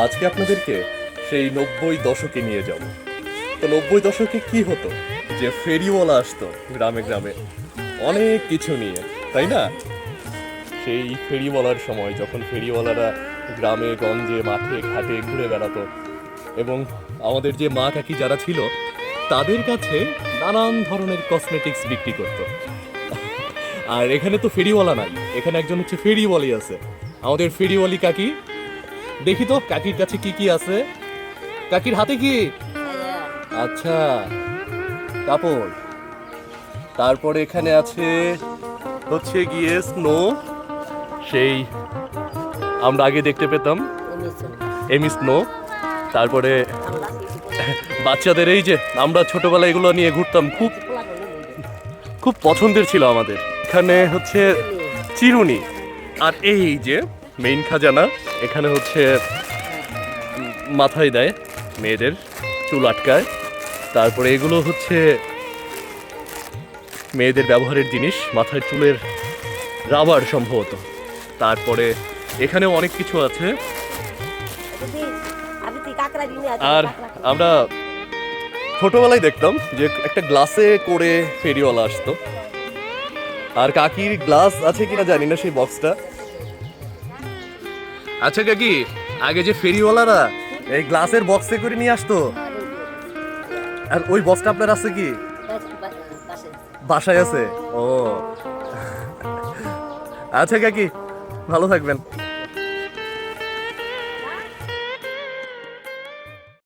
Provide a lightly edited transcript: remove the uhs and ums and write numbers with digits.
আজকে আপনাদেরকে সেই 90 দশকে নিয়ে যাব। তো 90 দশকে কি হতো, যে ফেরিওয়ালা আসতো গ্রামে গ্রামে অনেক কিছু নিয়ে, তাই না? সেই ফেরিওয়ালার সময়, যখন ফেরিওয়ালারা গ্রামে গঞ্জে মাঠে ঘাটে ঘুরে বেড়াতো এবং আমাদের যে মা কাকি যারা ছিল তাদের কাছে নানান ধরনের কসমেটিক্স বিক্রি করতো। আর এখানে তো ফেরিওয়ালা নাই, এখানে একজন হচ্ছে ফেরিওয়ালি আছে, আমাদের ফেরিওয়ালি কাকি। দেখি তো কাকির কাছে কি কি আছে। কাকির হাতে কি? আচ্ছা, কাপড়। তারপরে এখানে আছে হচ্ছে গিয়ে স্নো, সেই আমরা আগে দেখতে পেতাম এমি স্নো। তারপরে বাচ্চাদের এই যে আমরা ছোটবেলায় এগুলো নিয়ে ঘুরতাম, খুব খুব পছন্দের ছিল আমাদের। এখানে হচ্ছে চিরুনি, আর এই যে মেইন খাজানা, এখানে হচ্ছে মাথায় দেয় মেয়েদের, চুল আটকায়। তারপরে এগুলো হচ্ছে মেয়েদের ব্যবহারের জিনিস, মাথায় চুলের রাবার সম্ভবত। তারপরে এখানেও অনেক কিছু আছে। আর আমরা ছোটবেলায় দেখতাম যে একটা গ্লাসে করে ফেরিওয়ালা আসতো, আর কাকির গ্লাস আছে কিনা জানি না সেই বক্সটা। আচ্ছা কাকি, আগে যে ফেরিওয়ালারা এই গ্লাসের বক্সে করে নিয়ে আসতো, আর ওই বক্সটা আপনার আছে কি? বাসায় আছে? ও আচ্ছা কাকি, ভালো থাকবেন।